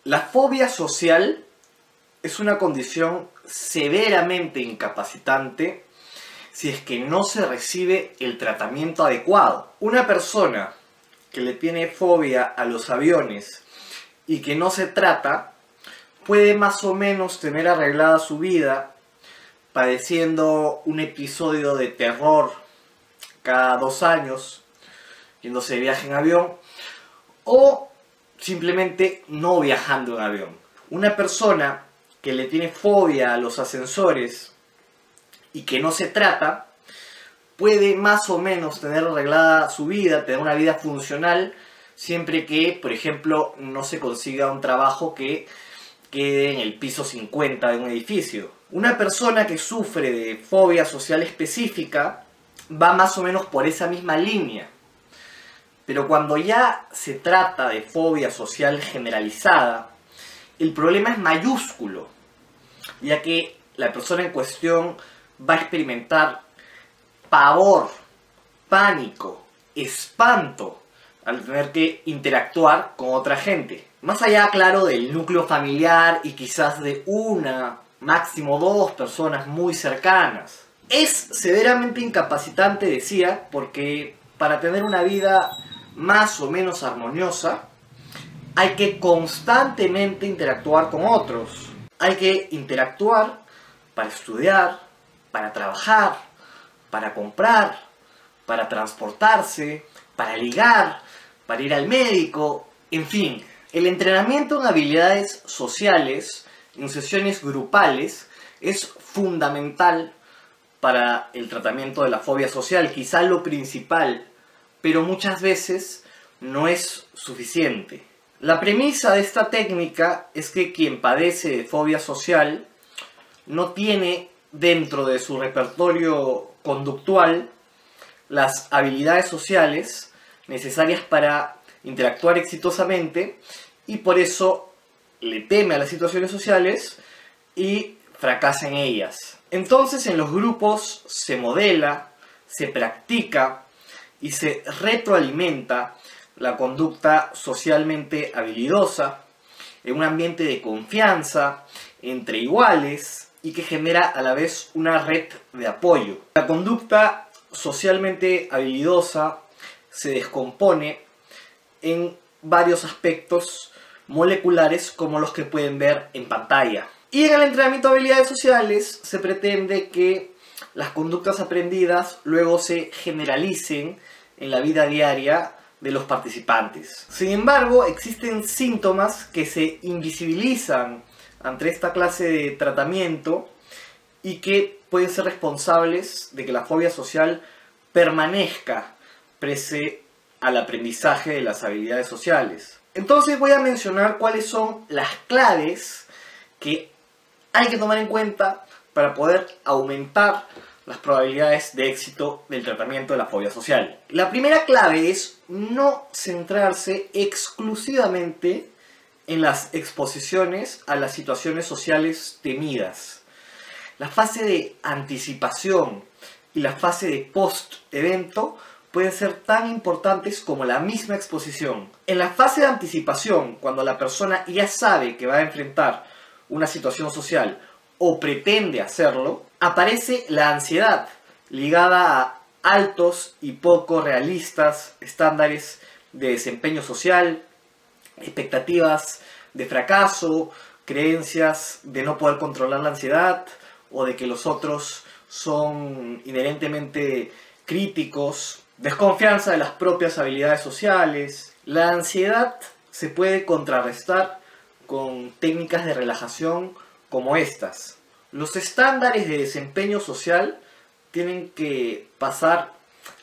La fobia social es una condición severamente incapacitante si es que no se recibe el tratamiento adecuado. Una persona que le tiene fobia a los aviones y que no se trata, puede más o menos tener arreglada su vida padeciendo un episodio de terror cada 2 años, yéndose de viaje en avión, o simplemente no viajando en avión. Una persona que le tiene fobia a los ascensores y que no se trata, puede más o menos tener arreglada su vida, tener una vida funcional, siempre que, por ejemplo, no se consiga un trabajo que quede en el piso 50 de un edificio. Una persona que sufre de fobia social específica va más o menos por esa misma línea. Pero cuando ya se trata de fobia social generalizada, el problema es mayúsculo, ya que la persona en cuestión va a experimentar pavor, pánico, espanto al tener que interactuar con otra gente. Más allá, claro, del núcleo familiar y quizás de una, máximo 2 personas muy cercanas. Es severamente incapacitante, decía, porque para tener una vida más o menos armoniosa, hay que constantemente interactuar con otros. Hay que interactuar para estudiar, para trabajar, para comprar, para transportarse, para ligar, para ir al médico, en fin. El entrenamiento en habilidades sociales, en sesiones grupales, es fundamental para el tratamiento de la fobia social, quizá lo principal, pero muchas veces no es suficiente. La premisa de esta técnica es que quien padece de fobia social no tiene dentro de su repertorio conductual las habilidades sociales necesarias para interactuar exitosamente y por eso le teme a las situaciones sociales y fracasa en ellas. Entonces en los grupos se modela, se practica y se retroalimenta la conducta socialmente habilidosa en un ambiente de confianza entre iguales y que genera a la vez una red de apoyo. La conducta socialmente habilidosa se descompone en varios aspectos moleculares como los que pueden ver en pantalla. Y en el entrenamiento de habilidades sociales se pretende que las conductas aprendidas luego se generalicen en la vida diaria de los participantes. Sin embargo, existen síntomas que se invisibilizan ante esta clase de tratamiento y que pueden ser responsables de que la fobia social permanezca pese al aprendizaje de las habilidades sociales. Entonces voy a mencionar cuáles son las claves que hay que tomar en cuenta para poder aumentar las probabilidades de éxito del tratamiento de la fobia social. La primera clave es no centrarse exclusivamente en las exposiciones a las situaciones sociales temidas. La fase de anticipación y la fase de post-evento pueden ser tan importantes como la misma exposición. En la fase de anticipación, cuando la persona ya sabe que va a enfrentar una situación social o pretende hacerlo, aparece la ansiedad ligada a altos y poco realistas estándares de desempeño social, expectativas de fracaso, creencias de no poder controlar la ansiedad o de que los otros son inherentemente críticos, desconfianza de las propias habilidades sociales. La ansiedad se puede contrarrestar con técnicas de relajación como estas. Los estándares de desempeño social tienen que pasar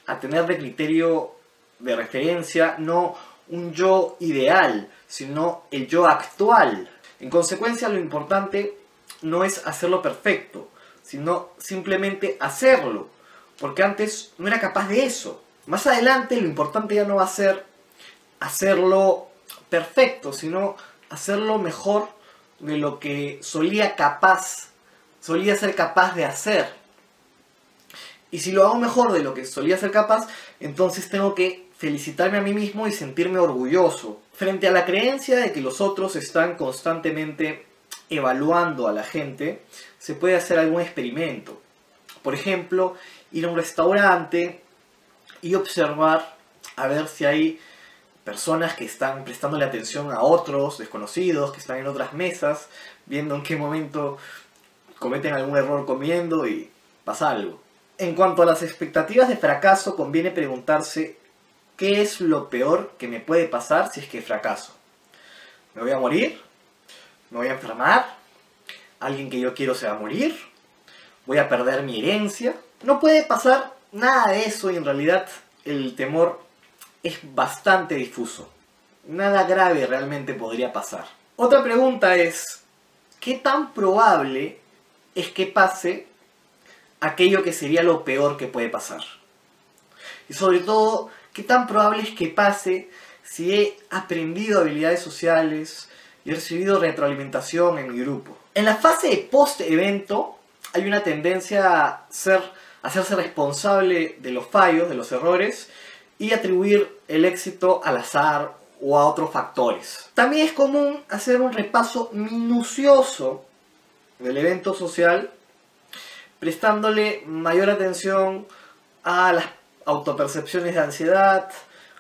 a tener de criterio de referencia no un yo ideal, sino el yo actual. En consecuencia, lo importante no es hacerlo perfecto, sino simplemente hacerlo, porque antes no era capaz de eso. Más adelante lo importante ya no va a ser hacerlo perfecto, sino hacerlo mejor de lo que solía ser capaz de hacer. Y si lo hago mejor de lo que solía ser capaz, entonces tengo que felicitarme a mí mismo y sentirme orgulloso. Frente a la creencia de que los otros están constantemente evaluando a la gente, se puede hacer algún experimento. Por ejemplo, ir a un restaurante y observar a ver si hay personas que están prestándole atención a otros desconocidos que están en otras mesas, viendo en qué momento cometen algún error comiendo y pasa algo. En cuanto a las expectativas de fracaso, conviene preguntarse ¿qué es lo peor que me puede pasar si es que fracaso? ¿Me voy a morir? ¿Me voy a enfermar? ¿Alguien que yo quiero se va a morir? ¿Voy a perder mi herencia? No puede pasar nada de eso y en realidad el temor es bastante difuso. Nada grave realmente podría pasar. Otra pregunta es, ¿qué tan probable es que pase aquello que sería lo peor que puede pasar? Y sobre todo, ¿qué tan probable es que pase si he aprendido habilidades sociales y he recibido retroalimentación en mi grupo? En la fase de post-evento hay una tendencia a hacerse responsable de los fallos, de los errores, y atribuir el éxito al azar o a otros factores. También es común hacer un repaso minucioso del evento social, prestándole mayor atención a las autopercepciones de ansiedad,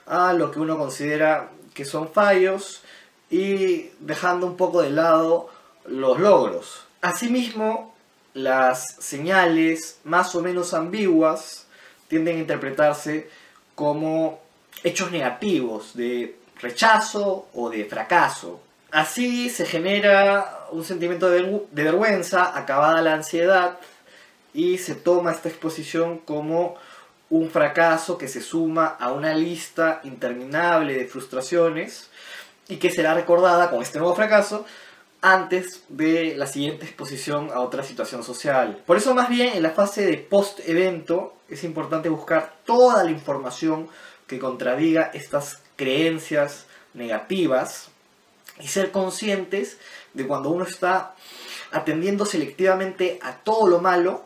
a lo que uno considera que son fallos y dejando un poco de lado los logros. Asimismo, las señales más o menos ambiguas tienden a interpretarse como hechos negativos de rechazo o de fracaso. Así se genera un sentimiento de vergüenza, acabada la ansiedad, y se toma esta exposición como un fracaso que se suma a una lista interminable de frustraciones y que será recordada con este nuevo fracaso antes de la siguiente exposición a otra situación social. Por eso más bien en la fase de post-evento es importante buscar toda la información que contradiga estas creencias negativas y ser conscientes de cuando uno está atendiendo selectivamente a todo lo malo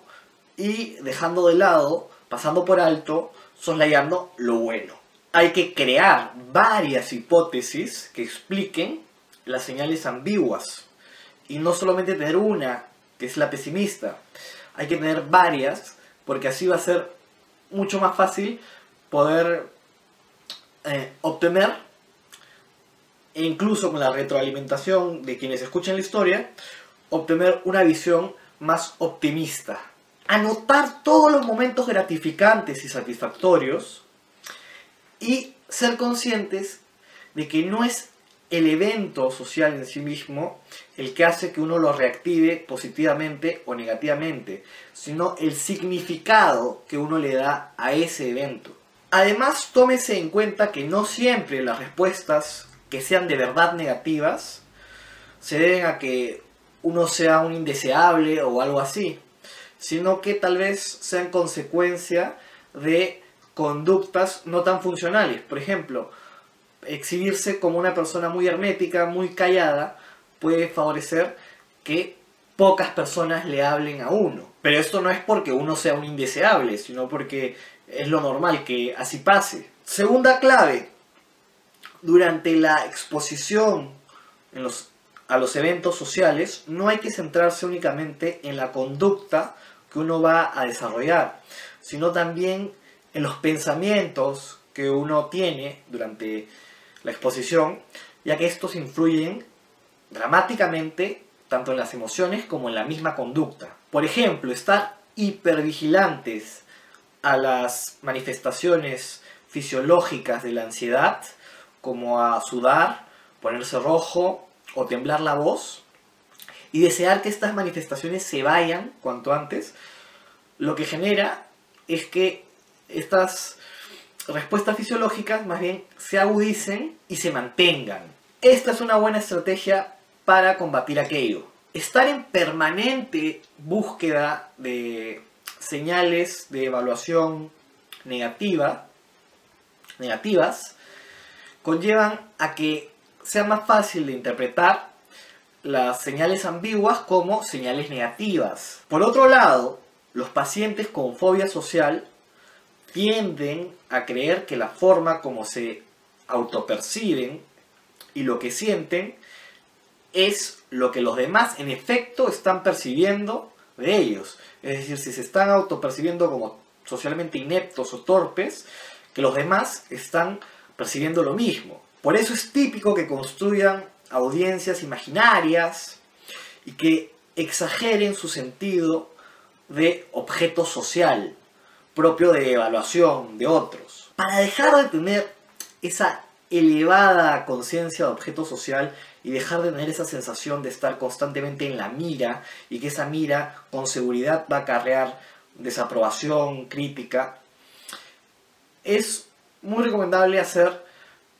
y dejando de lado, pasando por alto, soslayando lo bueno. Hay que crear varias hipótesis que expliquen las señales ambiguas y no solamente tener una, que es la pesimista. Hay que tener varias porque así va a ser mucho más fácil poder obtener, e incluso con la retroalimentación de quienes escuchan la historia, obtener una visión más optimista. Anotar todos los momentos gratificantes y satisfactorios y ser conscientes de que no es el evento social en sí mismo el que hace que uno lo reactive positivamente o negativamente, sino el significado que uno le da a ese evento. Además, tómese en cuenta que no siempre las respuestas que sean de verdad negativas se deben a que uno sea un indeseable o algo así, sino que tal vez sean consecuencia de conductas no tan funcionales. Por ejemplo, exhibirse como una persona muy hermética, muy callada, puede favorecer que pocas personas le hablen a uno. Pero esto no es porque uno sea un indeseable, sino porque es lo normal que así pase. Segunda clave, durante la exposición a los eventos sociales, no hay que centrarse únicamente en la conducta que uno va a desarrollar, sino también en los pensamientos que uno tiene durante la exposición, ya que estos influyen dramáticamente tanto en las emociones como en la misma conducta. Por ejemplo, estar hipervigilantes a las manifestaciones fisiológicas de la ansiedad, como a sudar, ponerse rojo o temblar la voz, y desear que estas manifestaciones se vayan cuanto antes, lo que genera es que estas respuestas fisiológicas más bien se agudicen y se mantengan. Esta es una buena estrategia para combatir aquello. Estar en permanente búsqueda de señales de evaluación negativas conllevan a que sea más fácil de interpretar las señales ambiguas como señales negativas. Por otro lado, los pacientes con fobia social tienden a creer que la forma como se autoperciben y lo que sienten es lo que los demás en efecto están percibiendo de ellos. Es decir, si se están autopercibiendo como socialmente ineptos o torpes, que los demás están percibiendo lo mismo. Por eso es típico que construyan audiencias imaginarias y que exageren su sentido de objeto social, propio de evaluación de otros. Para dejar de tener esa elevada conciencia de objeto social y dejar de tener esa sensación de estar constantemente en la mira, y que esa mira con seguridad va a acarrear desaprobación, crítica, es muy recomendable hacer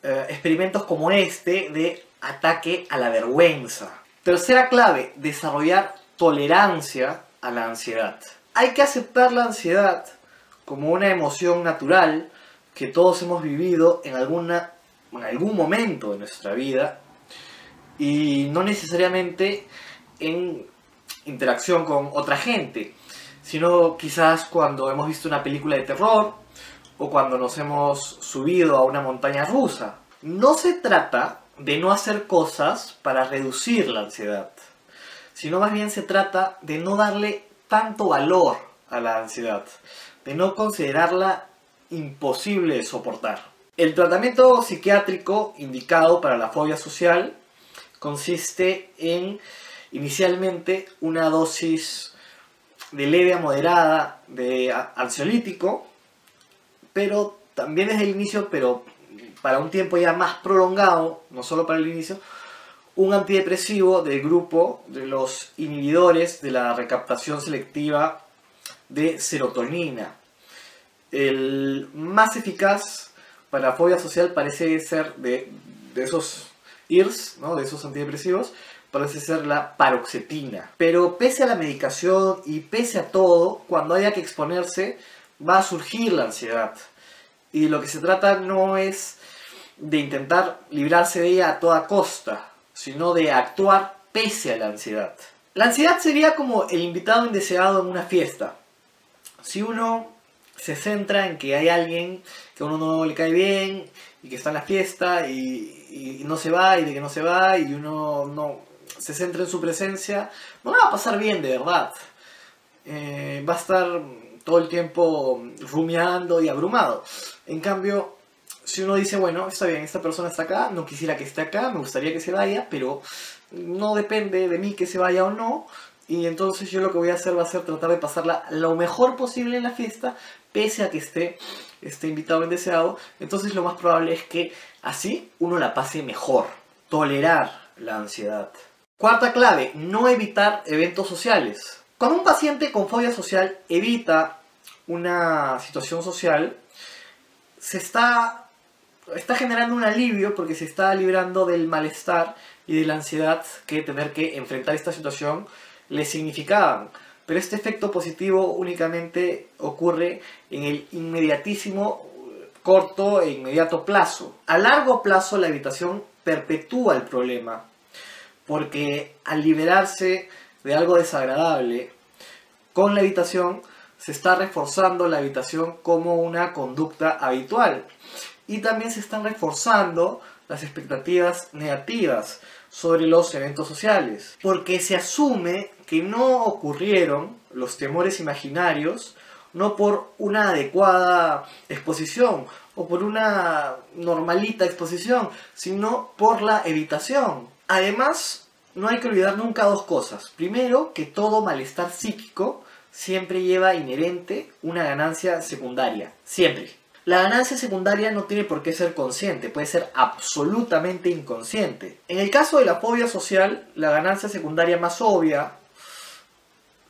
experimentos como este de ataque a la vergüenza. Tercera clave, desarrollar tolerancia a la ansiedad. Hay que aceptar la ansiedad como una emoción natural que todos hemos vivido en algún momento de nuestra vida, y no necesariamente en interacción con otra gente, sino quizás cuando hemos visto una película de terror o cuando nos hemos subido a una montaña rusa. No se trata de no hacer cosas para reducir la ansiedad, sino más bien se trata de no darle tanto valor a la ansiedad, de no considerarla imposible de soportar. El tratamiento psiquiátrico indicado para la fobia social consiste en, inicialmente, una dosis de leve a moderada de ansiolítico, pero también desde el inicio, pero para un tiempo ya más prolongado, no solo para el inicio, un antidepresivo del grupo de los inhibidores de la recaptación selectiva de serotonina. El más eficaz para la fobia social parece ser de esos IRS, ¿no? De esos antidepresivos, parece ser la paroxetina. Pero pese a la medicación y pese a todo, cuando haya que exponerse, va a surgir la ansiedad. Y de lo que se trata no es de intentar librarse de ella a toda costa, sino de actuar pese a la ansiedad. La ansiedad sería como el invitado indeseado en una fiesta. Si uno se centra en que hay alguien que a uno no le cae bien y que está en la fiesta y no se va, y de que no se va, y uno no se centra en su presencia, no la va a pasar bien de verdad. Va a estar todo el tiempo rumiando y abrumado. En cambio, si uno dice, bueno, está bien, esta persona está acá, no quisiera que esté acá, me gustaría que se vaya, pero no depende de mí que se vaya o no, y entonces yo lo que voy a hacer va a ser tratar de pasarla lo mejor posible en la fiesta, pese a que esté invitado indeseado. Entonces lo más probable es que así uno la pase mejor. Tolerar la ansiedad. Cuarta clave, no evitar eventos sociales. Cuando un paciente con fobia social evita una situación social, se está generando un alivio porque se está librando del malestar y de la ansiedad que tener que enfrentar esta situación le significaban. Pero este efecto positivo únicamente ocurre en el inmediatísimo, corto e inmediato plazo. A largo plazo la evitación perpetúa el problema, porque al liberarse de algo desagradable, con la evitación se está reforzando la evitación como una conducta habitual. Y también se están reforzando las expectativas negativas sobre los eventos sociales, porque se asume que no ocurrieron los temores imaginarios no por una adecuada exposición o por una normalita exposición, sino por la evitación. Además, no hay que olvidar nunca dos cosas. Primero, que todo malestar psíquico siempre lleva inherente una ganancia secundaria. Siempre. La ganancia secundaria no tiene por qué ser consciente, puede ser absolutamente inconsciente. En el caso de la fobia social, la ganancia secundaria más obvia,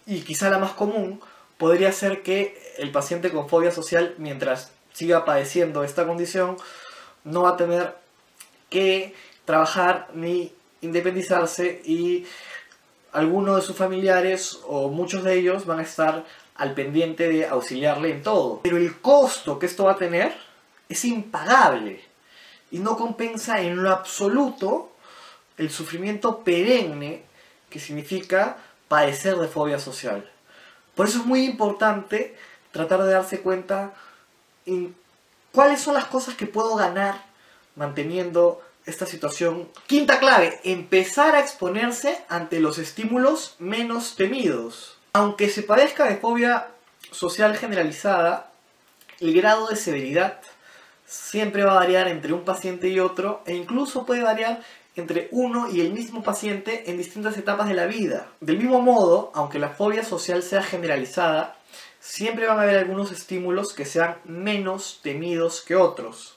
y quizá la más común, podría ser que el paciente con fobia social, mientras siga padeciendo esta condición, no va a tener que trabajar ni independizarse, y algunos de sus familiares o muchos de ellos van a estar al pendiente de auxiliarle en todo. Pero el costo que esto va a tener es impagable y no compensa en lo absoluto el sufrimiento perenne que significa padecer de fobia social. Por eso es muy importante tratar de darse cuenta en cuáles son las cosas que puedo ganar manteniendo esta situación. Quinta clave, empezar a exponerse ante los estímulos menos temidos. Aunque se padezca de fobia social generalizada, el grado de severidad siempre va a variar entre un paciente y otro, e incluso puede variar entre uno y el mismo paciente en distintas etapas de la vida. Del mismo modo, aunque la fobia social sea generalizada, siempre van a haber algunos estímulos que sean menos temidos que otros.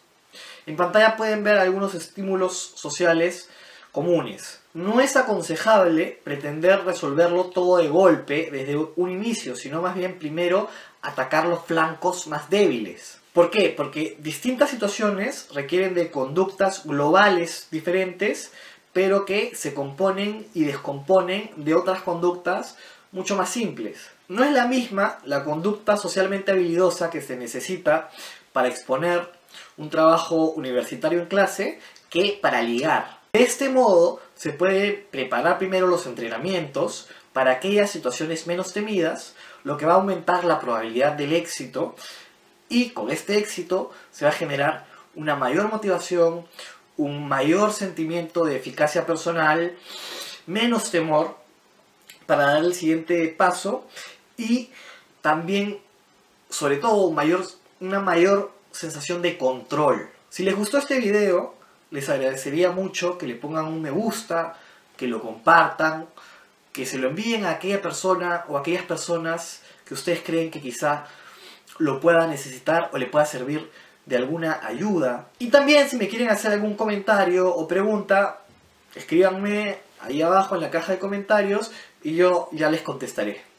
En pantalla pueden ver algunos estímulos sociales comunes. No es aconsejable pretender resolverlo todo de golpe desde un inicio, sino más bien primero atacar los flancos más débiles. ¿Por qué? Porque distintas situaciones requieren de conductas globales diferentes, pero que se componen y descomponen de otras conductas mucho más simples. No es la misma la conducta socialmente habilidosa que se necesita para exponer un trabajo universitario en clase que para ligar. De este modo se puede preparar primero los entrenamientos para aquellas situaciones menos temidas, lo que va a aumentar la probabilidad del éxito, y con este éxito se va a generar una mayor motivación, un mayor sentimiento de eficacia personal, menos temor para dar el siguiente paso y también, sobre todo, una mayor sensación de control. Si les gustó este video, les agradecería mucho que le pongan un me gusta, que lo compartan, que se lo envíen a aquella persona o a aquellas personas que ustedes creen que quizá lo pueda necesitar o le pueda servir de alguna ayuda. Y también, si me quieren hacer algún comentario o pregunta, escríbanme ahí abajo en la caja de comentarios y yo ya les contestaré.